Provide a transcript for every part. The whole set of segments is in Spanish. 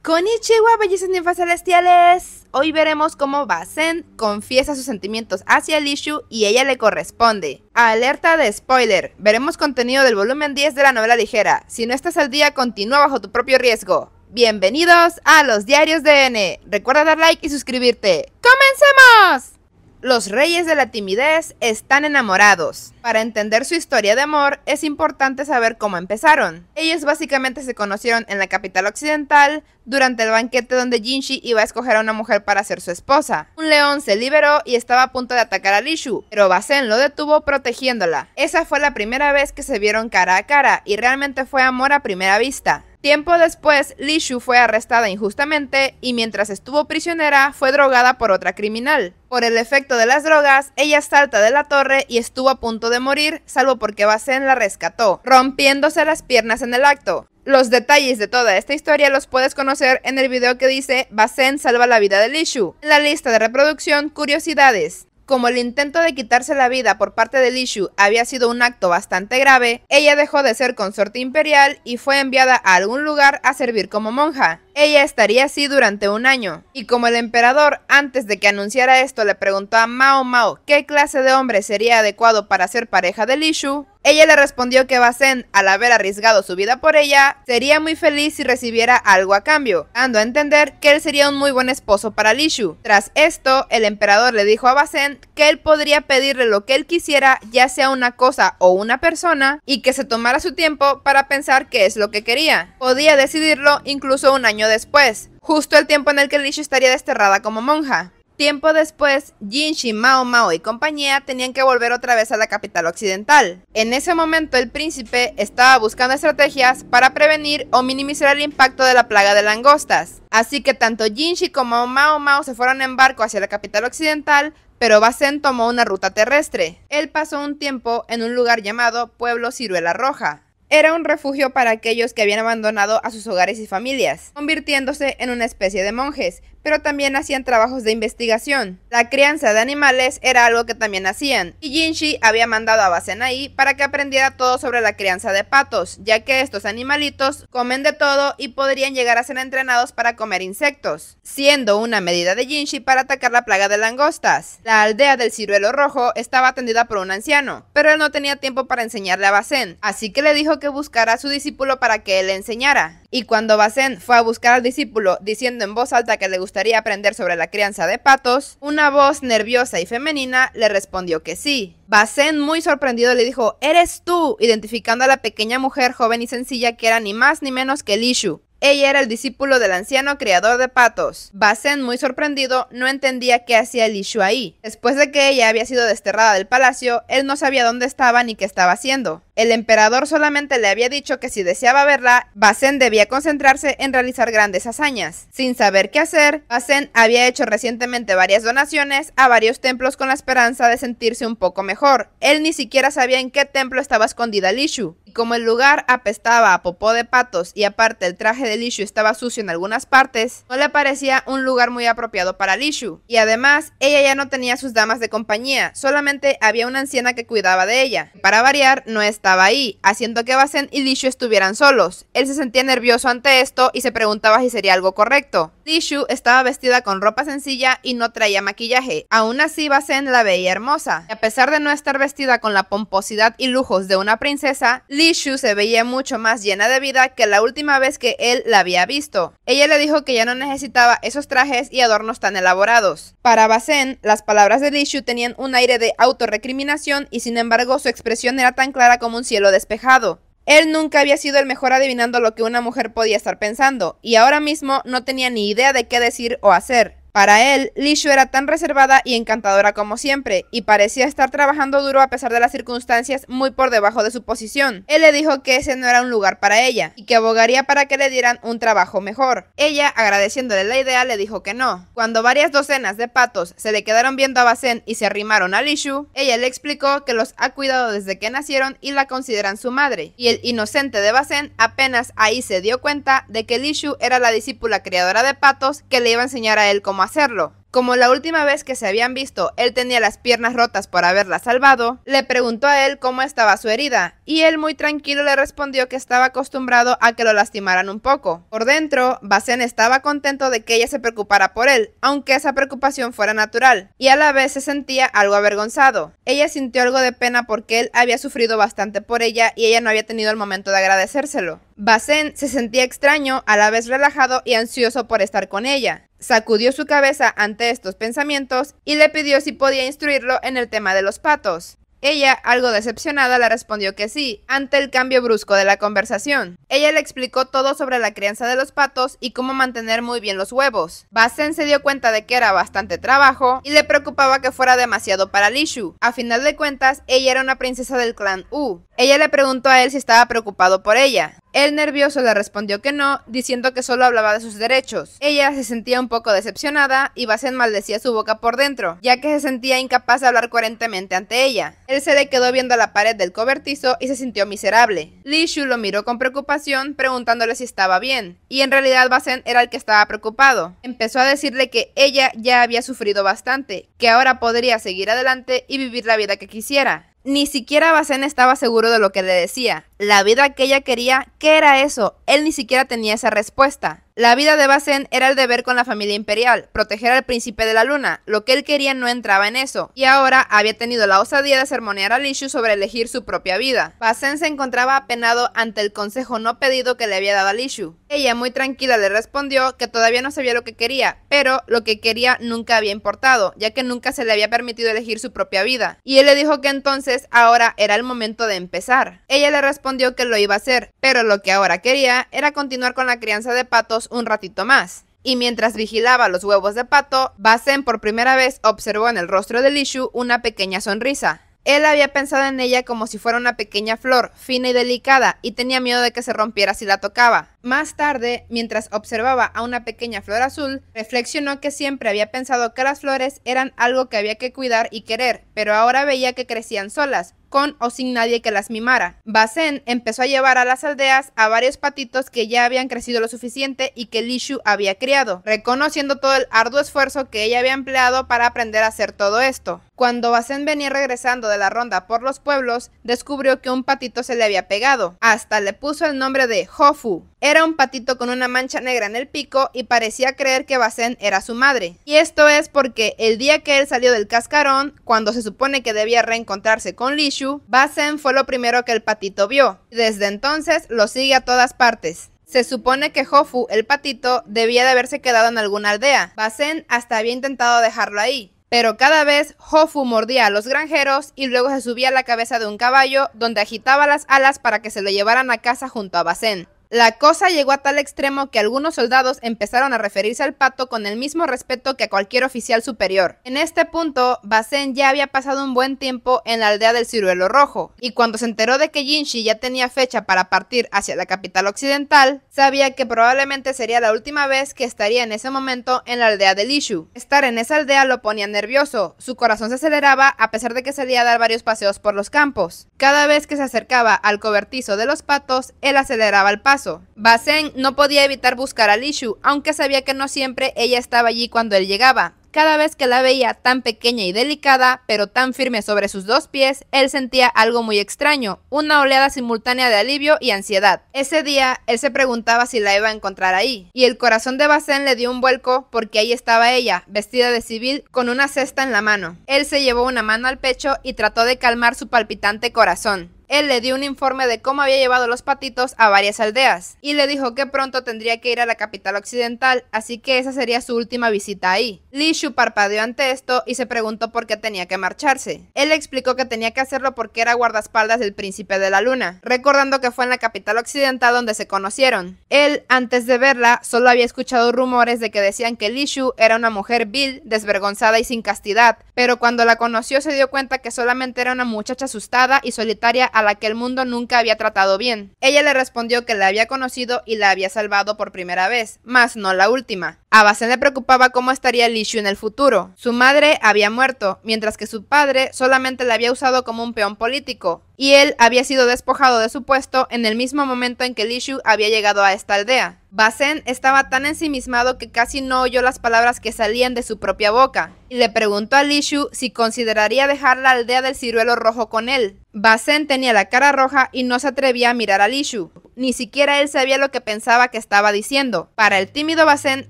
Konnichiwa, bellezas ninfas celestiales. Hoy veremos cómo Basen confiesa sus sentimientos hacia Lishu y ella le corresponde. Alerta de spoiler, veremos contenido del volumen 10 de la novela ligera. Si no estás al día, continúa bajo tu propio riesgo. Bienvenidos a los diarios de N. Recuerda dar like y suscribirte. ¡Comencemos! Los reyes de la timidez están enamorados. Para entender su historia de amor, es importante saber cómo empezaron. Ellos básicamente se conocieron en la capital occidental durante el banquete donde Jinshi iba a escoger a una mujer para ser su esposa. Un león se liberó y estaba a punto de atacar a Lishu, pero Basen lo detuvo protegiéndola. Esa fue la primera vez que se vieron cara a cara y realmente fue amor a primera vista. Tiempo después, Lishu fue arrestada injustamente y mientras estuvo prisionera fue drogada por otra criminal. Por el efecto de las drogas, ella salta de la torre y estuvo a punto de morir, salvo porque Basen la rescató, rompiéndose las piernas en el acto. Los detalles de toda esta historia los puedes conocer en el video que dice Basen salva la vida de Lishu, en la lista de reproducción Curiosidades. Como el intento de quitarse la vida por parte de Lishu había sido un acto bastante grave, ella dejó de ser consorte imperial y fue enviada a algún lugar a servir como monja. Ella estaría así durante un año, y como el emperador antes de que anunciara esto le preguntó a Mao Mao qué clase de hombre sería adecuado para ser pareja de Lishu, ella le respondió que Basen, al haber arriesgado su vida por ella, sería muy feliz si recibiera algo a cambio, dando a entender que él sería un muy buen esposo para Lishu. Tras esto, el emperador le dijo a Basen que él podría pedirle lo que él quisiera, ya sea una cosa o una persona, y que se tomara su tiempo para pensar qué es lo que quería. Podía decidirlo incluso un año después, justo el tiempo en el que Lishu estaría desterrada como monja. Tiempo después, Jinshi, Mao Mao y compañía tenían que volver otra vez a la capital occidental. En ese momento el príncipe estaba buscando estrategias para prevenir o minimizar el impacto de la plaga de langostas. Así que tanto Jinshi como Mao Mao se fueron en barco hacia la capital occidental, pero Basen tomó una ruta terrestre. Él pasó un tiempo en un lugar llamado Pueblo Ciruela Roja. Era un refugio para aquellos que habían abandonado a sus hogares y familias, convirtiéndose en una especie de monjes, pero también hacían trabajos de investigación. La crianza de animales era algo que también hacían, y Jinshi había mandado a Basen ahí para que aprendiera todo sobre la crianza de patos, ya que estos animalitos comen de todo y podrían llegar a ser entrenados para comer insectos, siendo una medida de Jinshi para atacar la plaga de langostas. La aldea del Ciruelo Rojo estaba atendida por un anciano, pero él no tenía tiempo para enseñarle a Basen, así que le dijo que buscara a su discípulo para que él le enseñara. Y cuando Basen fue a buscar al discípulo diciendo en voz alta que le gustaría aprender sobre la crianza de patos, una voz nerviosa y femenina le respondió que sí. Basen, muy sorprendido, le dijo «¡Eres tú!», identificando a la pequeña mujer joven y sencilla que era ni más ni menos que Lishu. Ella era el discípulo del anciano criador de patos. Basen, muy sorprendido, no entendía qué hacía Lishu ahí. Después de que ella había sido desterrada del palacio, él no sabía dónde estaba ni qué estaba haciendo. El emperador solamente le había dicho que si deseaba verla, Basen debía concentrarse en realizar grandes hazañas. Sin saber qué hacer, Basen había hecho recientemente varias donaciones a varios templos con la esperanza de sentirse un poco mejor. Él ni siquiera sabía en qué templo estaba escondida Lishu. Y como el lugar apestaba a popó de patos y aparte el traje de Lishu estaba sucio en algunas partes, no le parecía un lugar muy apropiado para Lishu. Y además, ella ya no tenía sus damas de compañía, solamente había una anciana que cuidaba de ella. Para variar, no estaba ahí, haciendo que Basen y Lishu estuvieran solos. Él se sentía nervioso ante esto y se preguntaba si sería algo correcto. Lishu estaba vestida con ropa sencilla y no traía maquillaje. Aún así, Basen la veía hermosa. Y a pesar de no estar vestida con la pomposidad y lujos de una princesa, Lishu se veía mucho más llena de vida que la última vez que él la había visto. Ella le dijo que ya no necesitaba esos trajes y adornos tan elaborados. Para Basen, las palabras de Lishu tenían un aire de autorrecriminación y sin embargo su expresión era tan clara como un cielo despejado. Él nunca había sido el mejor adivinando lo que una mujer podía estar pensando, y ahora mismo no tenía ni idea de qué decir o hacer. Para él, Lishu era tan reservada y encantadora como siempre, y parecía estar trabajando duro a pesar de las circunstancias muy por debajo de su posición. Él le dijo que ese no era un lugar para ella, y que abogaría para que le dieran un trabajo mejor. Ella, agradeciéndole la idea, le dijo que no. Cuando varias docenas de patos se le quedaron viendo a Basen y se arrimaron a Lishu, ella le explicó que los ha cuidado desde que nacieron y la consideran su madre. Y el inocente de Basen apenas ahí se dio cuenta de que Lishu era la discípula criadora de patos que le iba a enseñar a él cómo hacerlo. Como la última vez que se habían visto él tenía las piernas rotas por haberla salvado, le preguntó a él cómo estaba su herida, y él muy tranquilo le respondió que estaba acostumbrado a que lo lastimaran un poco. Por dentro, Basen estaba contento de que ella se preocupara por él, aunque esa preocupación fuera natural, y a la vez se sentía algo avergonzado. Ella sintió algo de pena porque él había sufrido bastante por ella y ella no había tenido el momento de agradecérselo. Basen se sentía extraño, a la vez relajado y ansioso por estar con ella. Sacudió su cabeza ante estos pensamientos y le pidió si podía instruirlo en el tema de los patos. Ella, algo decepcionada, le respondió que sí, ante el cambio brusco de la conversación. Ella le explicó todo sobre la crianza de los patos y cómo mantener muy bien los huevos. Basen se dio cuenta de que era bastante trabajo y le preocupaba que fuera demasiado para Li Shu. A final de cuentas, ella era una princesa del clan Wu. Ella le preguntó a él si estaba preocupado por ella. Él nervioso le respondió que no, diciendo que solo hablaba de sus derechos. Ella se sentía un poco decepcionada y Basen maldecía su boca por dentro, ya que se sentía incapaz de hablar coherentemente ante ella. Él se le quedó viendo a la pared del cobertizo y se sintió miserable. Li Shu lo miró con preocupación, preguntándole si estaba bien, y en realidad Basen era el que estaba preocupado. Empezó a decirle que ella ya había sufrido bastante, que ahora podría seguir adelante y vivir la vida que quisiera. Ni siquiera Basen estaba seguro de lo que le decía. La vida que ella quería, ¿qué era eso? Él ni siquiera tenía esa respuesta. La vida de Basen era el deber con la familia imperial, proteger al príncipe de la luna. Lo que él quería no entraba en eso, y ahora había tenido la osadía de sermonear a Li Shu sobre elegir su propia vida. Basen se encontraba apenado ante el consejo no pedido que le había dado a Li Shu. Ella muy tranquila le respondió que todavía no sabía lo que quería, pero lo que quería nunca había importado, ya que nunca se le había permitido elegir su propia vida. Y él le dijo que entonces ahora era el momento de empezar. Ella le respondió que lo iba a hacer, pero lo que ahora quería era continuar con la crianza de patos un ratito más. Y mientras vigilaba los huevos de pato, Basen por primera vez observó en el rostro de Li Shu una pequeña sonrisa. Él había pensado en ella como si fuera una pequeña flor, fina y delicada, y tenía miedo de que se rompiera si la tocaba. Más tarde, mientras observaba a una pequeña flor azul, reflexionó que siempre había pensado que las flores eran algo que había que cuidar y querer, pero ahora veía que crecían solas, con o sin nadie que las mimara. Basen empezó a llevar a las aldeas a varios patitos que ya habían crecido lo suficiente y que Li Shu había criado, reconociendo todo el arduo esfuerzo que ella había empleado para aprender a hacer todo esto. Cuando Basen venía regresando de la ronda por los pueblos, descubrió que un patito se le había pegado. Hasta le puso el nombre de Hofu. Era un patito con una mancha negra en el pico y parecía creer que Basen era su madre. Y esto es porque el día que él salió del cascarón, cuando se supone que debía reencontrarse con Li Shu, Basen fue lo primero que el patito vio. Desde entonces lo sigue a todas partes. Se supone que Hofu, el patito, debía de haberse quedado en alguna aldea. Basen hasta había intentado dejarlo ahí. Pero cada vez Hofu mordía a los granjeros y luego se subía a la cabeza de un caballo donde agitaba las alas para que se lo llevaran a casa junto a Basen. La cosa llegó a tal extremo que algunos soldados empezaron a referirse al pato con el mismo respeto que a cualquier oficial superior. En este punto, Basen ya había pasado un buen tiempo en la aldea del Ciruelo Rojo, y cuando se enteró de que Jinshi ya tenía fecha para partir hacia la capital occidental, sabía que probablemente sería la última vez que estaría en ese momento en la aldea de Li Shu. Estar en esa aldea lo ponía nervioso, su corazón se aceleraba a pesar de que salía a dar varios paseos por los campos. Cada vez que se acercaba al cobertizo de los patos, él aceleraba el paso. Basen no podía evitar buscar a Li Shu, aunque sabía que no siempre ella estaba allí cuando él llegaba. Cada vez que la veía tan pequeña y delicada, pero tan firme sobre sus dos pies, él sentía algo muy extraño, una oleada simultánea de alivio y ansiedad. Ese día, él se preguntaba si la iba a encontrar ahí, y el corazón de Basen le dio un vuelco porque ahí estaba ella, vestida de civil, con una cesta en la mano. Él se llevó una mano al pecho y trató de calmar su palpitante corazón. Él le dio un informe de cómo había llevado los patitos a varias aldeas, y le dijo que pronto tendría que ir a la capital occidental, así que esa sería su última visita ahí. Li Shu parpadeó ante esto y se preguntó por qué tenía que marcharse. Él le explicó que tenía que hacerlo porque era guardaespaldas del príncipe de la luna, recordando que fue en la capital occidental donde se conocieron. Él, antes de verla, solo había escuchado rumores de que decían que Li Shu era una mujer vil, desvergonzada y sin castidad, pero cuando la conoció se dio cuenta que solamente era una muchacha asustada y solitaria a la que el mundo nunca había tratado bien. Ella le respondió que la había conocido y la había salvado por primera vez, mas no la última. A Basen le preocupaba cómo estaría Li Shu en el futuro. Su madre había muerto, mientras que su padre solamente la había usado como un peón político, y él había sido despojado de su puesto en el mismo momento en que Li Shu había llegado a esta aldea. Basen estaba tan ensimismado que casi no oyó las palabras que salían de su propia boca, y le preguntó a Li Shu si consideraría dejar la aldea del ciruelo rojo con él. Basen tenía la cara roja y no se atrevía a mirar a Li Shu. Ni siquiera él sabía lo que pensaba que estaba diciendo. Para el tímido Basen,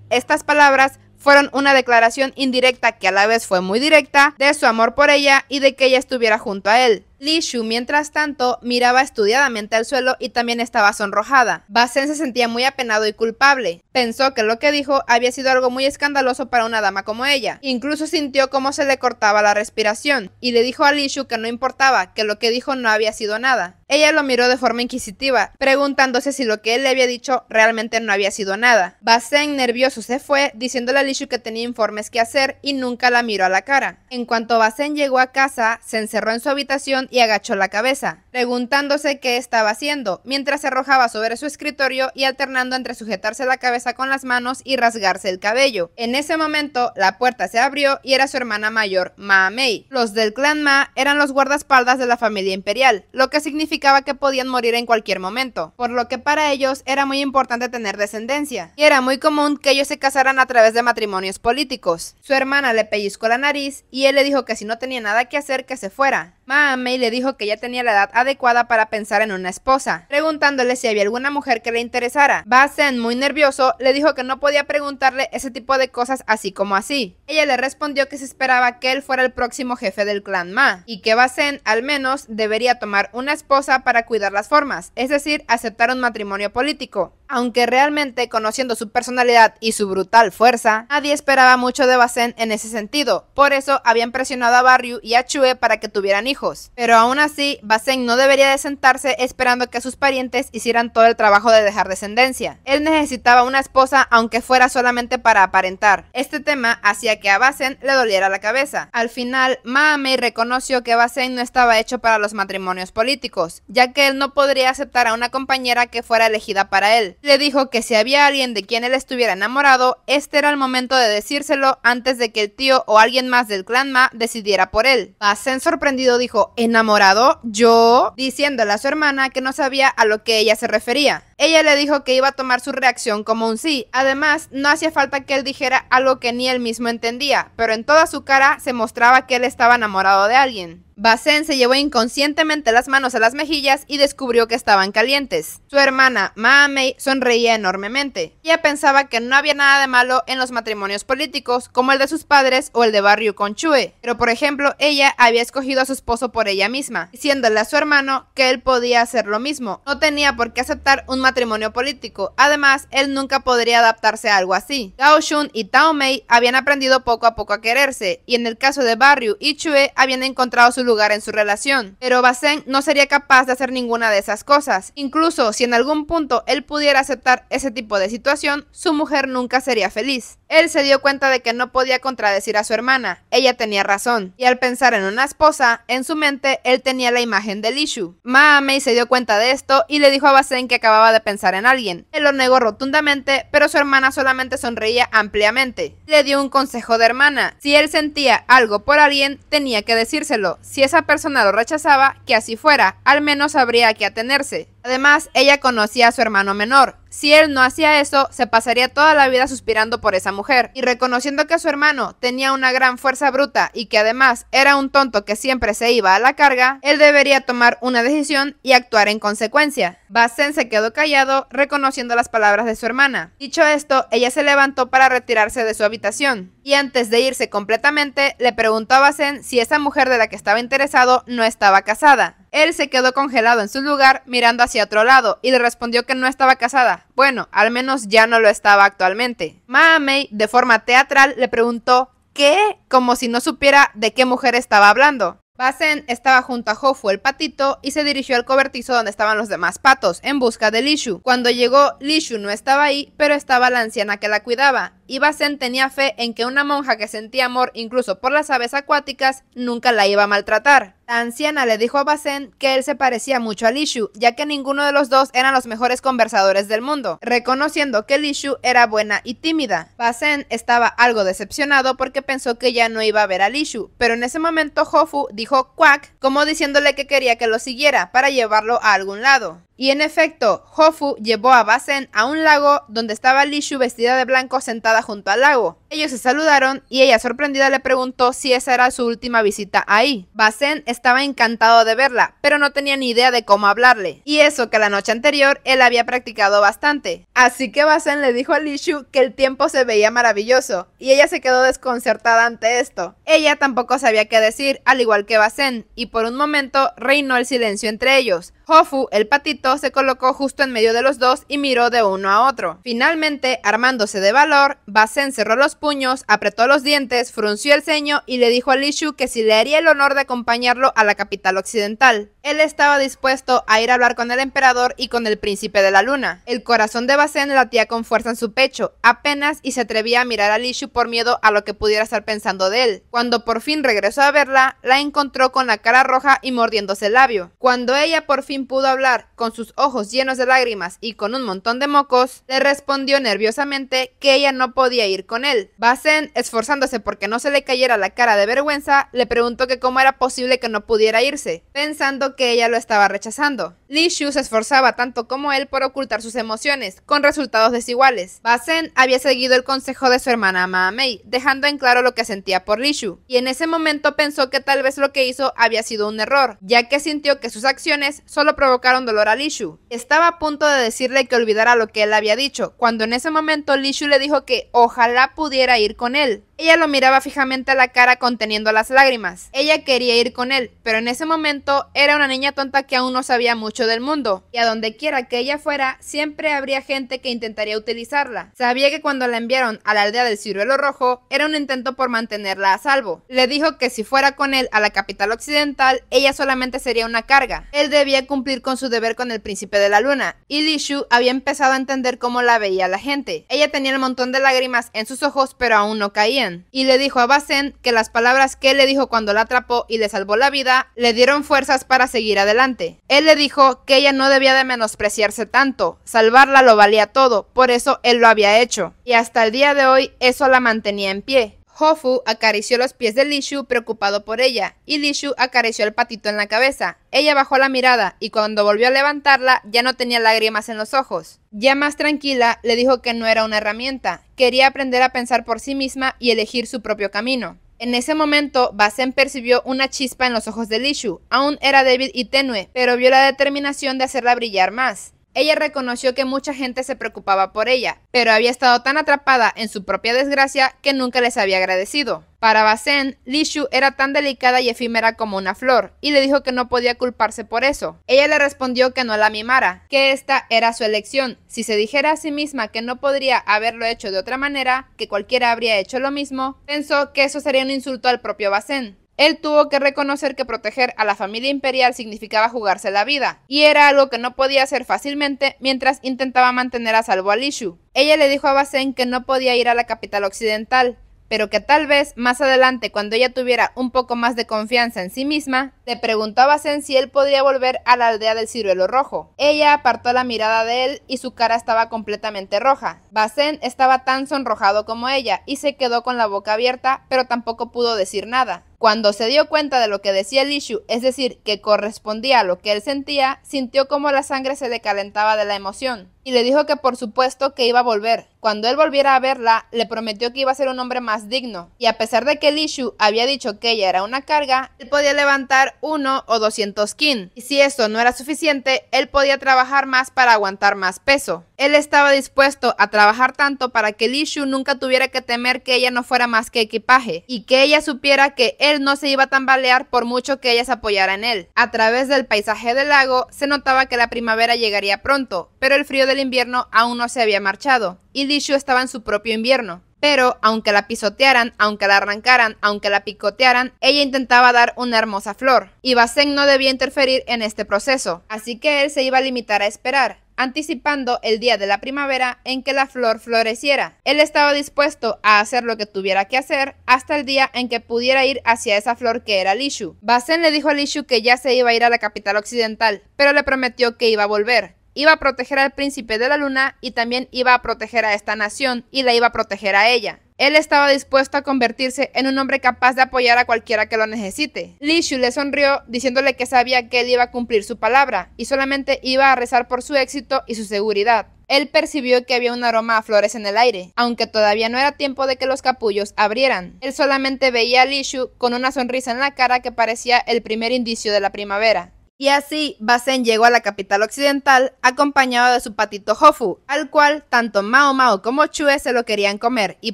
estas palabras fueron una declaración indirecta que a la vez fue muy directa de su amor por ella y de que ella estuviera junto a él. Li Shu, mientras tanto, miraba estudiadamente al suelo y también estaba sonrojada. Basen se sentía muy apenado y culpable. Pensó que lo que dijo había sido algo muy escandaloso para una dama como ella. Incluso sintió cómo se le cortaba la respiración, y le dijo a Li Shu que no importaba, que lo que dijo no había sido nada. Ella lo miró de forma inquisitiva, preguntándose si lo que él le había dicho realmente no había sido nada. Basen, nervioso, se fue, diciéndole a Li Shu que tenía informes que hacer y nunca la miró a la cara. En cuanto Basen llegó a casa, se encerró en su habitación y agachó la cabeza, preguntándose qué estaba haciendo, mientras se arrojaba sobre su escritorio y alternando entre sujetarse la cabeza con las manos y rasgarse el cabello. En ese momento, la puerta se abrió y era su hermana mayor, Ma Mei. Los del clan Ma eran los guardaespaldas de la familia imperial, lo que significaba que podían morir en cualquier momento, por lo que para ellos era muy importante tener descendencia, y era muy común que ellos se casaran a través de matrimonios políticos. Su hermana le pellizcó la nariz y él le dijo que si no tenía nada que hacer, que se fuera. Ma Mei le dijo que ya tenía la edad adecuada para pensar en una esposa, preguntándole si había alguna mujer que le interesara. Basen, muy nervioso, le dijo que no podía preguntarle ese tipo de cosas así como así. Ella le respondió que se esperaba que él fuera el próximo jefe del clan Ma, y que Basen al menos debería tomar una esposa para cuidar las formas, es decir, aceptar un matrimonio político. Aunque realmente, conociendo su personalidad y su brutal fuerza, nadie esperaba mucho de Basen en ese sentido. Por eso habían presionado a Barryu y a Chue para que tuvieran hijos. Pero aún así, Basen no debería de sentarse esperando que sus parientes hicieran todo el trabajo de dejar descendencia. Él necesitaba una esposa, aunque fuera solamente para aparentar. Este tema hacía que a Basen le doliera la cabeza. Al final, Ma Mei reconoció que Basen no estaba hecho para los matrimonios políticos, ya que él no podría aceptar a una compañera que fuera elegida para él. Le dijo que si había alguien de quien él estuviera enamorado, este era el momento de decírselo antes de que el tío o alguien más del clan Ma decidiera por él. Basen, sorprendido, dijo: ¿enamorado? ¿Yo? Diciéndole a su hermana que no sabía a lo que ella se refería. Ella le dijo que iba a tomar su reacción como un sí. Además, no hacía falta que él dijera algo que ni él mismo entendía, pero en toda su cara se mostraba que él estaba enamorado de alguien. Basen se llevó inconscientemente las manos a las mejillas y descubrió que estaban calientes. Su hermana, Ma Mei, sonreía enormemente. Ella pensaba que no había nada de malo en los matrimonios políticos, como el de sus padres o el de Barryu con Chue, pero por ejemplo, ella había escogido a su esposo por ella misma, diciéndole a su hermano que él podía hacer lo mismo. No tenía por qué aceptar un matrimonio político. Además, él nunca podría adaptarse a algo así. Gao Shun y Tao Mei habían aprendido poco a poco a quererse, y en el caso de Barryu y Chue habían encontrado su lugar en su relación, pero Basen no sería capaz de hacer ninguna de esas cosas. Incluso si en algún punto él pudiera aceptar ese tipo de situación, su mujer nunca sería feliz. Él se dio cuenta de que no podía contradecir a su hermana, ella tenía razón, y al pensar en una esposa, en su mente él tenía la imagen de Li Shu. Ma Mei se dio cuenta de esto y le dijo a Basen que acababa de pensar en alguien. Él lo negó rotundamente, pero su hermana solamente sonreía ampliamente. Le dio un consejo de hermana: si él sentía algo por alguien, tenía que decírselo. Si esa persona lo rechazaba, que así fuera, al menos habría a qué atenerse. Además, ella conocía a su hermano menor. Si él no hacía eso, se pasaría toda la vida suspirando por esa mujer. Y reconociendo que su hermano tenía una gran fuerza bruta y que además era un tonto que siempre se iba a la carga, él debería tomar una decisión y actuar en consecuencia. Basen se quedó callado, reconociendo las palabras de su hermana. Dicho esto, ella se levantó para retirarse de su habitación. Y antes de irse completamente, le preguntó a Basen si esa mujer de la que estaba interesado no estaba casada. Él se quedó congelado en su lugar, mirando hacia otro lado, y le respondió que no estaba casada. Bueno, al menos ya no lo estaba actualmente. Ma Mei, de forma teatral, le preguntó ¿qué? Como si no supiera de qué mujer estaba hablando. Basen estaba junto a Hofu el patito y se dirigió al cobertizo donde estaban los demás patos, en busca de Li Shu. Cuando llegó, Li Shu no estaba ahí, pero estaba la anciana que la cuidaba, y Basen tenía fe en que una monja que sentía amor incluso por las aves acuáticas nunca la iba a maltratar. La anciana le dijo a Basen que él se parecía mucho a Li Shu, ya que ninguno de los dos eran los mejores conversadores del mundo, reconociendo que Li Shu era buena y tímida. Basen estaba algo decepcionado porque pensó que ya no iba a ver a Li Shu, pero en ese momento Ho-Fu dijo "quack", como diciéndole que quería que lo siguiera para llevarlo a algún lado. Y en efecto, Ho-Fu llevó a Basen a un lago donde estaba Li Shu vestida de blanco sentada junto al lago. Ellos se saludaron y ella sorprendida le preguntó si esa era su última visita ahí. Basen estaba encantado de verla, pero no tenía ni idea de cómo hablarle. Y eso que la noche anterior él había practicado bastante. Así que Basen le dijo a Li Shu que el tiempo se veía maravilloso, y ella se quedó desconcertada ante esto. Ella tampoco sabía qué decir, al igual que Basen, y por un momento reinó el silencio entre ellos. Ho-Fu, el patito, se colocó justo en medio de los dos y miró de uno a otro. Finalmente, armándose de valor, Basen cerró los puños, apretó los dientes, frunció el ceño y le dijo a Li Shu que si le haría el honor de acompañarlo a la capital occidental. Él estaba dispuesto a ir a hablar con el emperador y con el príncipe de la luna. El corazón de Basen latía con fuerza en su pecho, apenas y se atrevía a mirar a Li Shu por miedo a lo que pudiera estar pensando de él. Cuando por fin regresó a verla, la encontró con la cara roja y mordiéndose el labio. Cuando ella por fin pudo hablar, con sus ojos llenos de lágrimas y con un montón de mocos, le respondió nerviosamente que ella no podía ir con él. Basen, esforzándose porque no se le cayera la cara de vergüenza, le preguntó que cómo era posible que no pudiera irse, pensando que ella lo estaba rechazando. Li Shu se esforzaba tanto como él por ocultar sus emociones, con resultados desiguales. Basen había seguido el consejo de su hermana Ma Mei, dejando en claro lo que sentía por Li Shu, y en ese momento pensó que tal vez lo que hizo había sido un error, ya que sintió que sus acciones solo provocaron dolor a Li Shu. Estaba a punto de decirle que olvidara lo que él había dicho, cuando en ese momento Li Shu le dijo que ojalá pudiera ir con él. Ella lo miraba fijamente a la cara conteniendo las lágrimas. Ella quería ir con él, pero en ese momento era una niña tonta que aún no sabía mucho del mundo, y a donde quiera que ella fuera, siempre habría gente que intentaría utilizarla. Sabía que cuando la enviaron a la aldea del Ciruelo Rojo, era un intento por mantenerla a salvo. Le dijo que si fuera con él a la capital occidental, ella solamente sería una carga. Él debía cumplir con su deber con el príncipe de la luna, y Li Shu había empezado a entender cómo la veía la gente. Ella tenía un montón de lágrimas en sus ojos, pero aún no caían. Y le dijo a Basen que las palabras que él le dijo cuando la atrapó y le salvó la vida le dieron fuerzas para seguir adelante. Él le dijo que ella no debía de menospreciarse tanto, salvarla lo valía todo, por eso él lo había hecho, y hasta el día de hoy eso la mantenía en pie. Ho-Fu acarició los pies de Li Shu preocupado por ella, y Li Shu acarició el patito en la cabeza. Ella bajó la mirada, y cuando volvió a levantarla, ya no tenía lágrimas en los ojos. Ya más tranquila, le dijo que no era una herramienta, quería aprender a pensar por sí misma y elegir su propio camino. En ese momento, Basen percibió una chispa en los ojos de Li Shu. Aún era débil y tenue, pero vio la determinación de hacerla brillar más. Ella reconoció que mucha gente se preocupaba por ella, pero había estado tan atrapada en su propia desgracia que nunca les había agradecido. Para Basen, Li Shu era tan delicada y efímera como una flor, y le dijo que no podía culparse por eso. Ella le respondió que no la mimara, que esta era su elección. Si se dijera a sí misma que no podría haberlo hecho de otra manera, que cualquiera habría hecho lo mismo, pensó que eso sería un insulto al propio Basen. Él tuvo que reconocer que proteger a la familia imperial significaba jugarse la vida, y era algo que no podía hacer fácilmente mientras intentaba mantener a salvo a Li Shu. Ella le dijo a Basen que no podía ir a la capital occidental, pero que tal vez más adelante, cuando ella tuviera un poco más de confianza en sí misma, le preguntó a Basen si él podría volver a la aldea del Ciruelo Rojo. Ella apartó la mirada de él y su cara estaba completamente roja. Basen estaba tan sonrojado como ella y se quedó con la boca abierta, pero tampoco pudo decir nada. Cuando se dio cuenta de lo que decía Li Shu, es decir, que correspondía a lo que él sentía, sintió como la sangre se le calentaba de la emoción. Y le dijo que por supuesto que iba a volver. Cuando él volviera a verla, le prometió que iba a ser un hombre más digno. Y a pesar de que Li Shu había dicho que ella era una carga, él podía levantar 1 o 200 kin. Y si eso no era suficiente, él podía trabajar más para aguantar más peso. Él estaba dispuesto a trabajar tanto para que Li Shu nunca tuviera que temer que ella no fuera más que equipaje, y que ella supiera que él no se iba a tambalear por mucho que ella se apoyara en él. A través del paisaje del lago se notaba que la primavera llegaría pronto, pero el frío del invierno aún no se había marchado, y Li Shu estaba en su propio invierno. Pero, aunque la pisotearan, aunque la arrancaran, aunque la picotearan, ella intentaba dar una hermosa flor, y Basen no debía interferir en este proceso, así que él se iba a limitar a esperar. anticipando el día de la primavera en que la flor floreciera. Él estaba dispuesto a hacer lo que tuviera que hacer hasta el día en que pudiera ir hacia esa flor que era Li Shu. Ba Shen le dijo a Li Shu que ya se iba a ir a la capital occidental, pero le prometió que iba a volver. Iba a proteger al príncipe de la luna y también iba a proteger a esta nación y la iba a proteger a ella. Él estaba dispuesto a convertirse en un hombre capaz de apoyar a cualquiera que lo necesite. Li Shu le sonrió diciéndole que sabía que él iba a cumplir su palabra y solamente iba a rezar por su éxito y su seguridad. Él percibió que había un aroma a flores en el aire, aunque todavía no era tiempo de que los capullos abrieran. Él solamente veía a Li Shu con una sonrisa en la cara que parecía el primer indicio de la primavera. Y así, Ba Shen llegó a la capital occidental acompañado de su patito Hofu, al cual tanto Mao Mao como Chue se lo querían comer, y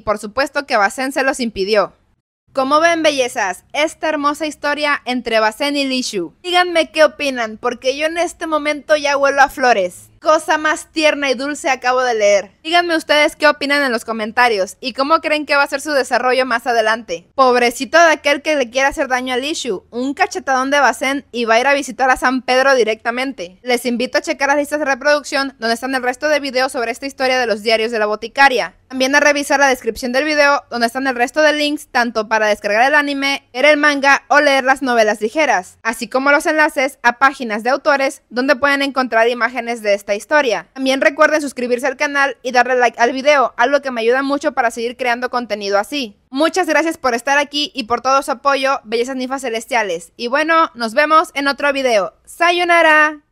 por supuesto que Ba Shen se los impidió. Como ven, bellezas, esta hermosa historia entre Ba Shen y Li Shu. Díganme qué opinan, porque yo en este momento ya huelo a flores. Cosa más tierna y dulce acabo de leer. Díganme ustedes qué opinan en los comentarios y cómo creen que va a ser su desarrollo más adelante. Pobrecito de aquel que le quiera hacer daño a Li Shu, un cachetadón de Ba Shen y va a ir a visitar a San Pedro directamente. Les invito a checar las listas de reproducción donde están el resto de videos sobre esta historia de los diarios de la boticaria. También a revisar la descripción del video donde están el resto de links tanto para descargar el anime, leer el manga o leer las novelas ligeras, así como los enlaces a páginas de autores donde pueden encontrar imágenes de esta historia. También recuerden suscribirse al canal y darle like al video, algo que me ayuda mucho para seguir creando contenido así. Muchas gracias por estar aquí y por todo su apoyo, bellezas ninfas celestiales. Y bueno, nos vemos en otro video. ¡Sayonara!